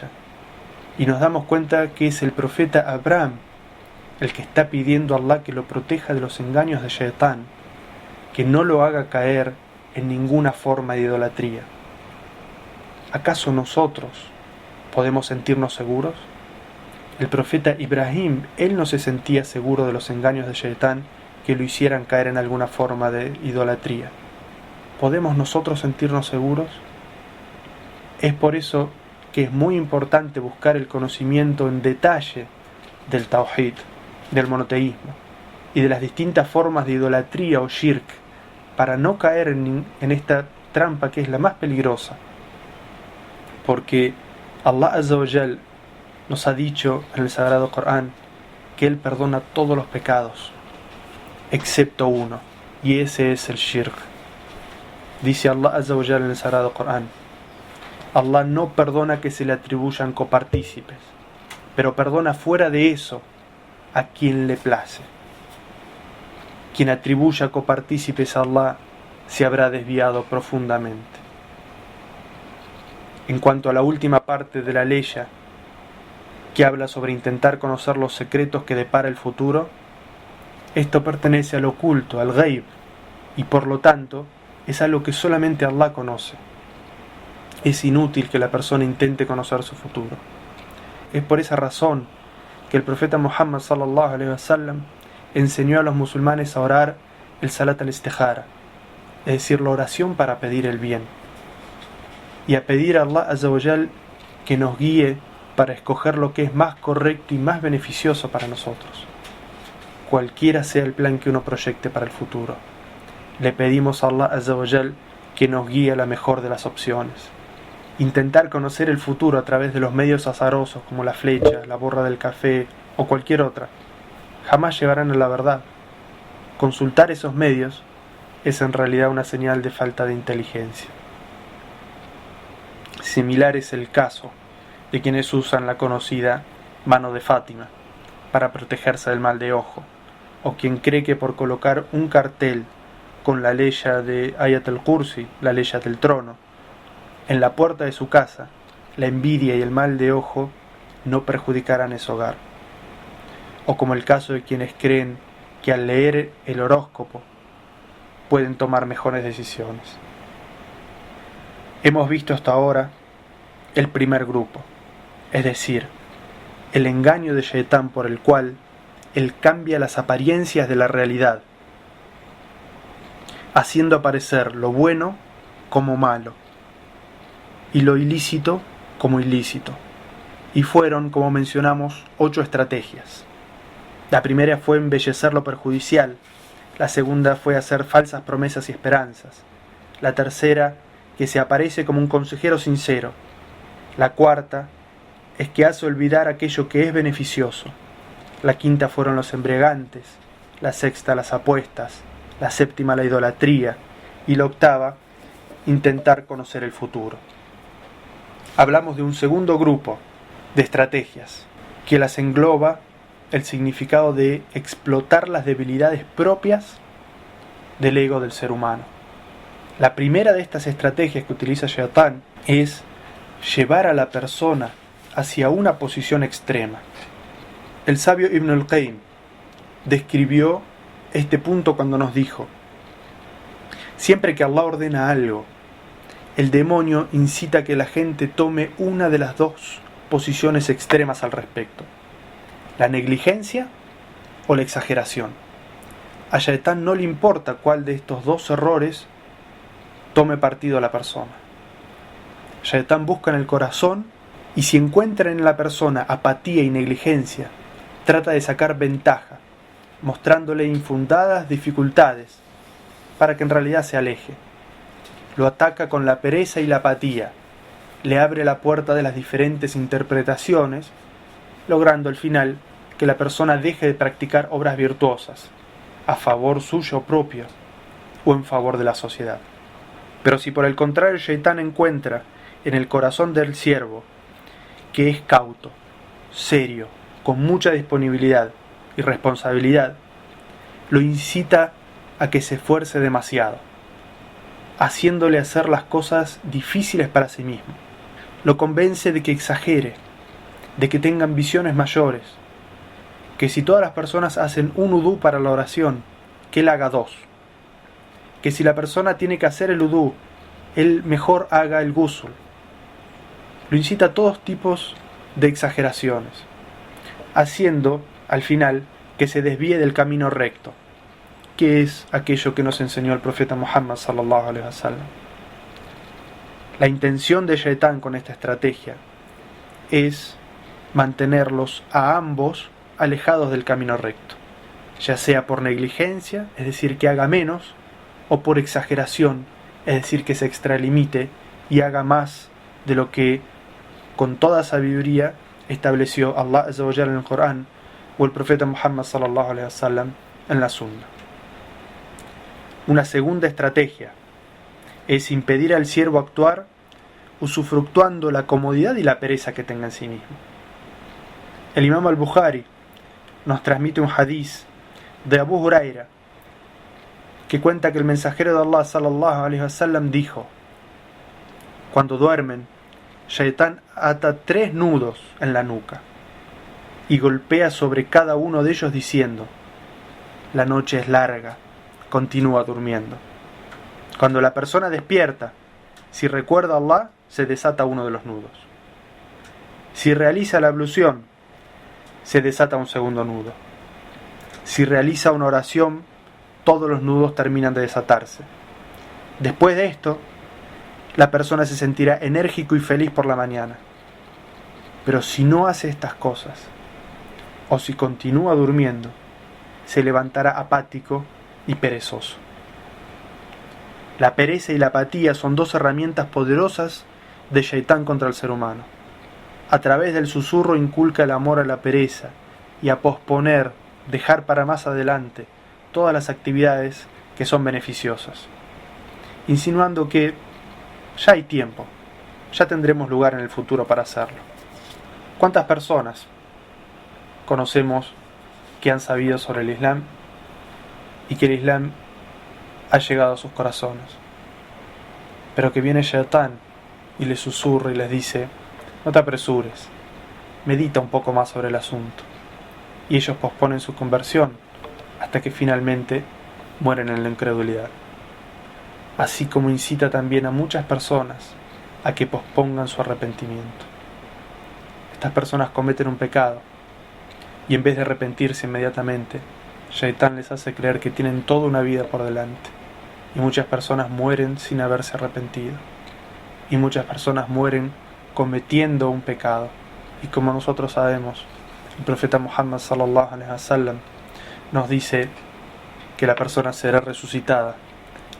y nos damos cuenta que es el profeta Abraham el que está pidiendo a Allah que lo proteja de los engaños de Shaitán, que no lo haga caer en ninguna forma de idolatría, ¿acaso nosotros podemos sentirnos seguros? El profeta Ibrahim, él no se sentía seguro de los engaños de Shaitán que lo hicieran caer en alguna forma de idolatría. ¿Podemos nosotros sentirnos seguros? Es por eso que es muy importante buscar el conocimiento en detalle del Tawhid, del monoteísmo y de las distintas formas de idolatría o shirk, para no caer en esta trampa que es la más peligrosa. Porque Allah Azza wa Jal nos ha dicho en el Sagrado Corán que Él perdona todos los pecados, excepto uno, y ese es el shirk. Dice Allah Azza wa Jal en el Sagrado Corán: Allah no perdona que se le atribuyan copartícipes, pero perdona fuera de eso a quien le place. Quien atribuya copartícipes a Allah se habrá desviado profundamente. En cuanto a la última parte de la ley, que habla sobre intentar conocer los secretos que depara el futuro, esto pertenece al oculto, al ghaib, y por lo tanto es algo que solamente Allah conoce. Es inútil que la persona intente conocer su futuro. Es por esa razón que el profeta Muhammad sallallahu alaihi wasallam enseñó a los musulmanes a orar el salat al-istikhara, es decir, la oración para pedir el bien, y a pedir a Allah Azza wa Jal que nos guíe para escoger lo que es más correcto y más beneficioso para nosotros, cualquiera sea el plan que uno proyecte para el futuro. Le pedimos a Allah Azza wa Jal que nos guíe a la mejor de las opciones. Intentar conocer el futuro a través de los medios azarosos como la flecha, la borra del café o cualquier otra jamás llevarán a la verdad. Consultar esos medios es en realidad una señal de falta de inteligencia. Similar es el caso de quienes usan la conocida mano de Fátima para protegerse del mal de ojo, o quien cree que por colocar un cartel con la ley de Ayat al-Kursi, la ley del trono, en la puerta de su casa, la envidia y el mal de ojo no perjudicarán ese hogar. O como el caso de quienes creen que al leer el horóscopo pueden tomar mejores decisiones. Hemos visto hasta ahora el primer grupo, es decir, el engaño de Shaitán por el cual él cambia las apariencias de la realidad, haciendo aparecer lo bueno como malo y lo ilícito como ilícito. Y fueron, como mencionamos, 8 estrategias. La primera fue embellecer lo perjudicial, la segunda fue hacer falsas promesas y esperanzas, la tercera, que se aparece como un consejero sincero, la cuarta es que hace olvidar aquello que es beneficioso. La quinta fueron los embriagantes, la sexta las apuestas, la séptima la idolatría y la octava intentar conocer el futuro. Hablamos de un segundo grupo de estrategias que las engloba el significado de explotar las debilidades propias del ego del ser humano. La primera de estas estrategias que utiliza Shaitán es llevar a la persona hacia una posición extrema. El sabio Ibn al-Qayyim describió este punto cuando nos dijo: siempre que Allah ordena algo, el demonio incita a que la gente tome una de las dos posiciones extremas al respecto: la negligencia o la exageración. A Shaitán no le importa cuál de estos dos errores tome partido a la persona. Shaitán busca en el corazón, y si encuentra en la persona apatía y negligencia, trata de sacar ventaja, mostrándole infundadas dificultades para que en realidad se aleje. Lo ataca con la pereza y la apatía, le abre la puerta de las diferentes interpretaciones, logrando al final que la persona deje de practicar obras virtuosas, a favor suyo propio o en favor de la sociedad. Pero si por el contrario el Shaitán encuentra en el corazón del siervo que es cauto, serio, con mucha disponibilidad y responsabilidad, lo incita a que se esfuerce demasiado, haciéndole hacer las cosas difíciles para sí mismo. Lo convence de que exagere, de que tenga ambiciones mayores, que si todas las personas hacen un udú para la oración, que él haga dos, que si la persona tiene que hacer el udú, él mejor haga el ghusl. Lo incita a todos tipos de exageraciones, haciendo al final que se desvíe del camino recto, que es aquello que nos enseñó el profeta Muhammad sallallahu alaihi wasallam. La intención de Shaitán con esta estrategia es mantenerlos a ambos alejados del camino recto, ya sea por negligencia, es decir, que haga menos, o por exageración, es decir, que se extralimite y haga más de lo que con toda sabiduría estableció Allah Azza wa Jalla en el Corán o el profeta Muhammad sallallahu alaihi wasallam en la Sunna. Una segunda estrategia es impedir al siervo actuar usufructuando la comodidad y la pereza que tenga en sí mismo. El Imam al-Bukhari nos transmite un hadiz de Abu Huraira que cuenta que el mensajero de Allah sallallahu alaihi wasallam dijo: cuando duermen, Shaitán ata 3 nudos en la nuca y golpea sobre cada uno de ellos diciendo: la noche es larga, continúa durmiendo. Cuando la persona despierta, si recuerda a Allah, se desata uno de los nudos. Si realiza la ablución, se desata un segundo nudo. Si realiza una oración, todos los nudos terminan de desatarse. Después de esto, la persona se sentirá enérgico y feliz por la mañana. Pero si no hace estas cosas, o si continúa durmiendo, se levantará apático y perezoso. La pereza y la apatía son dos herramientas poderosas de Shaitán contra el ser humano. A través del susurro inculca el amor a la pereza y a posponer, dejar para más adelante todas las actividades que son beneficiosas, insinuando que ya hay tiempo, ya tendremos lugar en el futuro para hacerlo. ¿Cuántas personas conocemos que han sabido sobre el Islam y que el Islam ha llegado a sus corazones, pero que viene Shaitán y les susurra y les dice: no te apresures, medita un poco más sobre el asunto, y ellos posponen su conversión hasta que finalmente mueren en la incredulidad? Así como incita también a muchas personas a que pospongan su arrepentimiento. Estas personas cometen un pecado y en vez de arrepentirse inmediatamente, Shaitán les hace creer que tienen toda una vida por delante, y muchas personas mueren sin haberse arrepentido, y muchas personas mueren cometiendo un pecado. Y como nosotros sabemos, el profeta Muhammad sallallahu alaihi wasallam nos dice que la persona será resucitada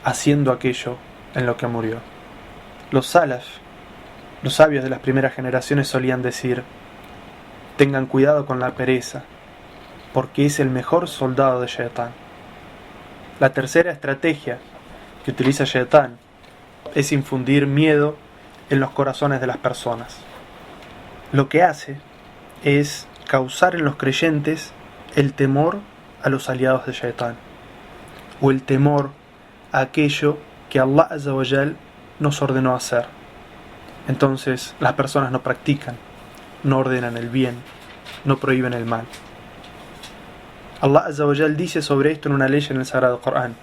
haciendo aquello en lo que murió. Los salaf, los sabios de las primeras generaciones, solían decir: Tengan cuidado con la pereza, porque es el mejor soldado de Shaitán. La tercera estrategia que utiliza Shaitán es infundir miedo en los corazones de las personas. Lo que hace es causar en los creyentes el temor a los aliados de Shaitán, o el temor a aquello que Allah Azza wa Jal nos ordenó hacer. Entonces las personas no practican, no ordenan el bien, no prohíben el mal. Allah Azza wa Jal dice sobre esto en una ley en el Sagrado Corán: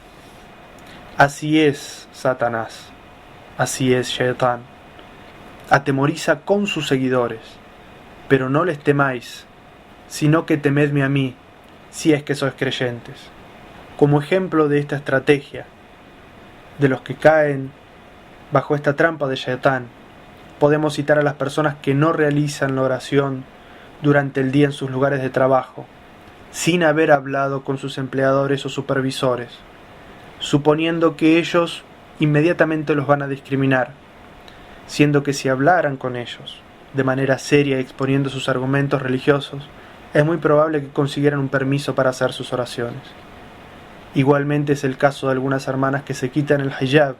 así es Satanás, así es Shaitán, atemoriza con sus seguidores, pero no les temáis, sino que temedme a mí, si es que sois creyentes. Como ejemplo de esta estrategia, de los que caen bajo esta trampa de Shaitán, podemos citar a las personas que no realizan la oración durante el día en sus lugares de trabajo, sin haber hablado con sus empleadores o supervisores, suponiendo que ellos inmediatamente los van a discriminar, siendo que si hablaran con ellos de manera seria exponiendo sus argumentos religiosos, es muy probable que consiguieran un permiso para hacer sus oraciones. Igualmente es el caso de algunas hermanas que se quitan el hijab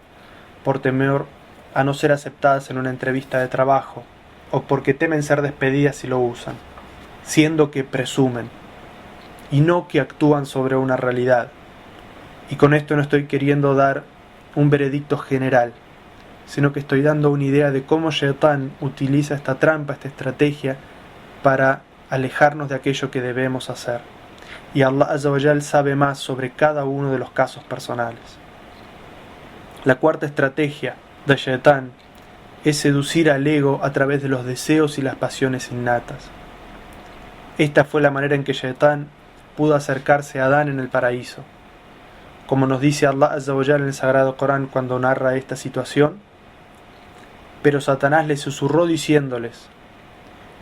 por temor a no ser aceptadas en una entrevista de trabajo, o porque temen ser despedidas si lo usan, siendo que presumen, y no que actúan sobre una realidad. Y con esto no estoy queriendo dar un veredicto general, sino que estoy dando una idea de cómo Shaitán utiliza esta trampa, esta estrategia, para alejarnos de aquello que debemos hacer. Y Allah Azza wa Jal sabe más sobre cada uno de los casos personales. La cuarta estrategia de Shaitán es seducir al ego a través de los deseos y las pasiones innatas. Esta fue la manera en que Shaitán pudo acercarse a Adán en el paraíso. Como nos dice Allah Azza wa Jal en el Sagrado Corán cuando narra esta situación: pero Satanás les susurró diciéndoles: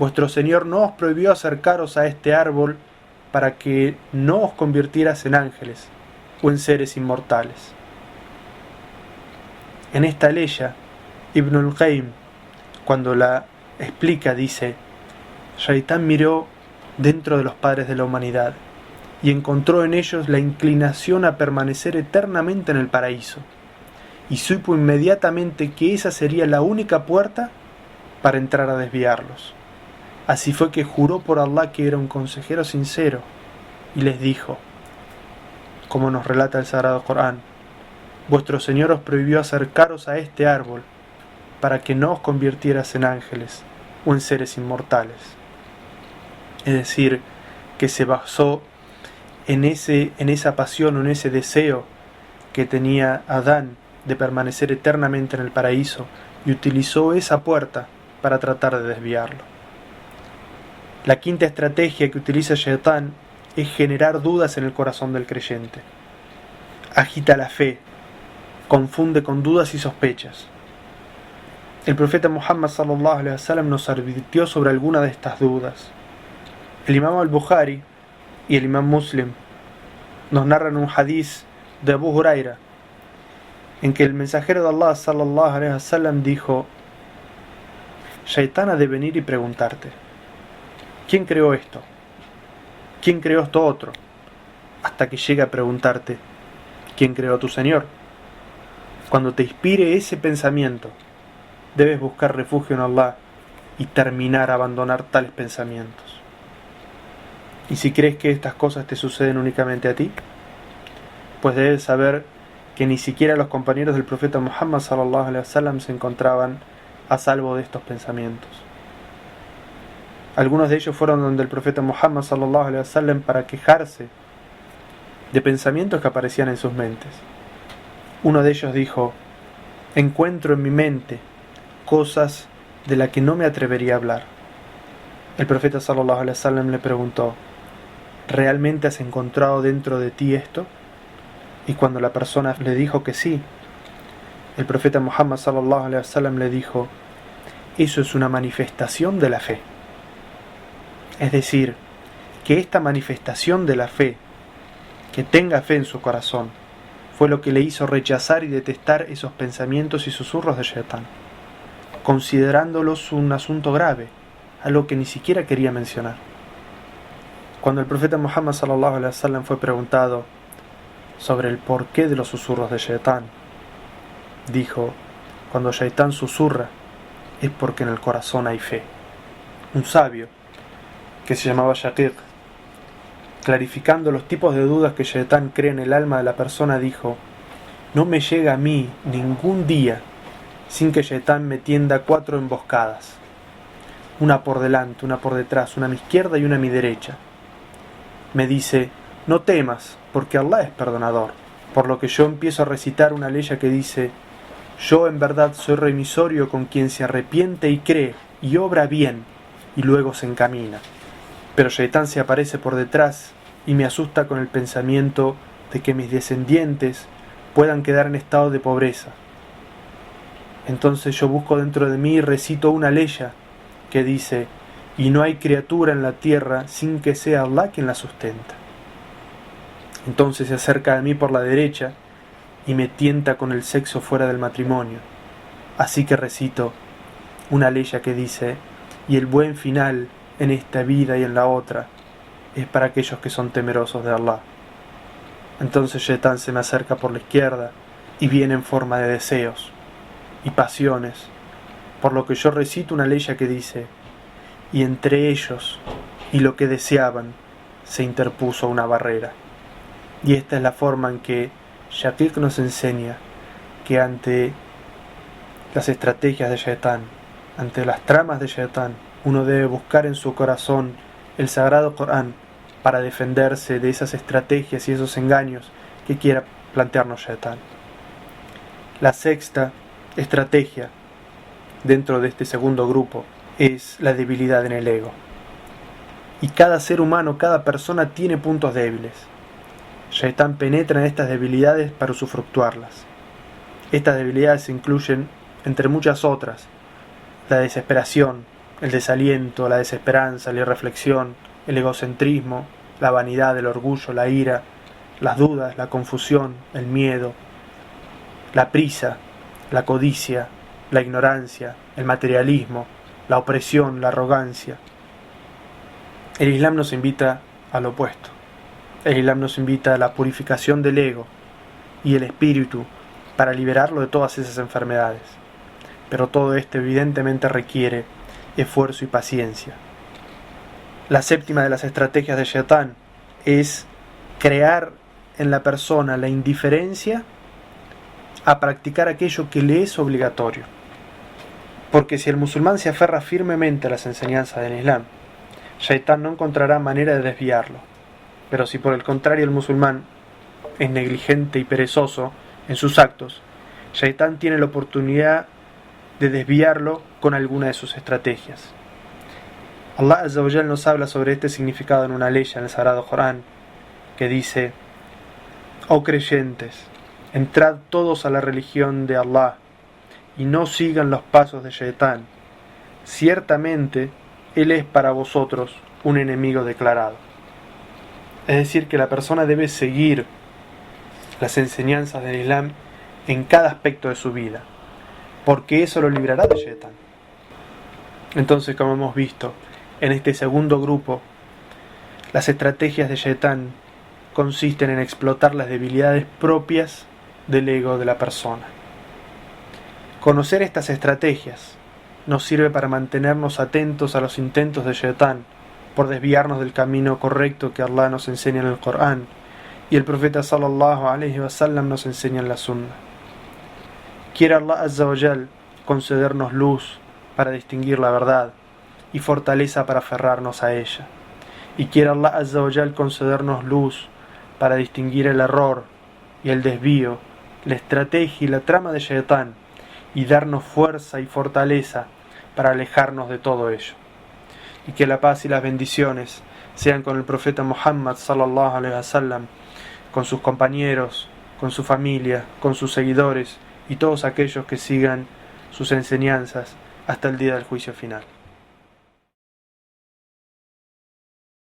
vuestro Señor no os prohibió acercaros a este árbol para que no os convirtieras en ángeles o en seres inmortales. En esta leya, Ibn al-Qayyim, cuando la explica, dice: Shaitán miró dentro de los padres de la humanidad y encontró en ellos la inclinación a permanecer eternamente en el paraíso, y supo inmediatamente que esa sería la única puerta para entrar a desviarlos. Así fue que juró por Allah que era un consejero sincero, y les dijo, como nos relata el Sagrado Corán: vuestro Señor os prohibió acercaros a este árbol para que no os convirtieras en ángeles o en seres inmortales. Es decir, que se basó en esa pasión o en ese deseo que tenía Adán de permanecer eternamente en el paraíso, y utilizó esa puerta para tratar de desviarlo. La quinta estrategia que utiliza Shaitán es generar dudas en el corazón del creyente. Agita la fe, confunde con dudas y sospechas. El profeta Muhammad sallallahu alaihi wasallam nos advirtió sobre alguna de estas dudas. El imam al-Bukhari y el imam Muslim nos narran un hadiz de Abu Huraira en que el mensajero de Allah sallallahu alaihi wasallam dijo: Shaitán ha de venir y preguntarte: ¿quién creó esto? ¿Quién creó esto otro? Hasta que llegue a preguntarte: ¿quién creó tu Señor? Cuando te inspire ese pensamiento, debes buscar refugio en Allah y terminar a abandonar tales pensamientos. Y si crees que estas cosas te suceden únicamente a ti, pues debes saber que ni siquiera los compañeros del profeta Muhammad sallallahu alaihi wasallam se encontraban a salvo de estos pensamientos. Algunos de ellos fueron donde el profeta Muhammad sallallahu alaihi wasallam para quejarse de pensamientos que aparecían en sus mentes. Uno de ellos dijo: encuentro en mi mente cosas de las que no me atrevería a hablar. El profeta sallallahu alaihi wasallam le preguntó: ¿realmente has encontrado dentro de ti esto? Y cuando la persona le dijo que sí, el profeta Muhammad sallallahu alaihi wasallam le dijo: eso es una manifestación de la fe. Es decir, que esta manifestación de la fe, que tenga fe en su corazón, fue lo que le hizo rechazar y detestar esos pensamientos y susurros de Shaitán, considerándolos un asunto grave, algo que ni siquiera quería mencionar. Cuando el profeta Muhammad sallallahu alaihi wasallam fue preguntado sobre el porqué de los susurros de Shaitán, dijo: cuando Shaitán susurra es porque en el corazón hay fe. Un sabio que se llamaba Shaqiq, clarificando los tipos de dudas que Shaitán crea en el alma de la persona, dijo: no me llega a mí ningún día sin que Shaitán me tienda 4 emboscadas, una por delante, una por detrás, una a mi izquierda y una a mi derecha. Me dice: no temas, porque Allah es perdonador. Por lo que yo empiezo a recitar una ley que dice: yo en verdad soy remisorio con quien se arrepiente y cree y obra bien y luego se encamina. Pero Shaitán se aparece por detrás y me asusta con el pensamiento de que mis descendientes puedan quedar en estado de pobreza. Entonces yo busco dentro de mí y recito una ley que dice: y no hay criatura en la tierra sin que sea Allah quien la sustenta. Entonces se acerca a mí por la derecha y me tienta con el sexo fuera del matrimonio. Así que recito una ley que dice: y el buen final en esta vida y en la otra es para aquellos que son temerosos de Allah. Entonces Shaitán se me acerca por la izquierda y viene en forma de deseos y pasiones, por lo que yo recito una ley que dice: y entre ellos y lo que deseaban se interpuso una barrera. Y esta es la forma en que Shaqiq nos enseña que ante las estrategias de Shaitán, ante las tramas de Shaitán, uno debe buscar en su corazón el sagrado Corán para defenderse de esas estrategias y esos engaños que quiera plantearnos Shaitán. La sexta estrategia dentro de este segundo grupo es la debilidad en el ego. Y cada ser humano, cada persona tiene puntos débiles. Shaitán penetra en estas debilidades para usufructuarlas. Estas debilidades incluyen, entre muchas otras, la desesperación, el desaliento, la desesperanza, la irreflexión, el egocentrismo, la vanidad, el orgullo, la ira, las dudas, la confusión, el miedo, la prisa, la codicia, la ignorancia, el materialismo, la opresión, la arrogancia. El Islam nos invita al opuesto. El Islam nos invita a la purificación del ego y el espíritu para liberarlo de todas esas enfermedades. Pero todo esto evidentemente requiere esfuerzo y paciencia. La séptima de las estrategias de Shaitán es crear en la persona la indiferencia a practicar aquello que le es obligatorio. Porque si el musulmán se aferra firmemente a las enseñanzas del Islam, Shaitán no encontrará manera de desviarlo. Pero si por el contrario el musulmán es negligente y perezoso en sus actos, Shaitán tiene la oportunidad de desviarlo con alguna de sus estrategias. Allah Azza wa Jal nos habla sobre este significado en una ley en el Sagrado Corán que dice: oh creyentes, entrad todos a la religión de Allah y no sigan los pasos de Shaitán. Ciertamente él es para vosotros un enemigo declarado. Es decir, que la persona debe seguir las enseñanzas del Islam en cada aspecto de su vida, porque eso lo librará de Shaitán. Entonces, como hemos visto, en este segundo grupo, las estrategias de Shaitán consisten en explotar las debilidades propias del ego de la persona. Conocer estas estrategias nos sirve para mantenernos atentos a los intentos de Shaitán por desviarnos del camino correcto que Allah nos enseña en el Corán y el profeta sallallahu alaihi wasallam nos enseña en la Sunna. Quiere Allah Azza wa Jal concedernos luz para distinguir la verdad y fortaleza para aferrarnos a ella. Y quiere Allah Azza wa Jal concedernos luz para distinguir el error y el desvío, la estrategia y la trama de Shaitán, y darnos fuerza y fortaleza para alejarnos de todo ello. Y que la paz y las bendiciones sean con el profeta Muhammad sallallahu alaihi wasallam, con sus compañeros, con su familia, con sus seguidores y todos aquellos que sigan sus enseñanzas hasta el día del juicio final.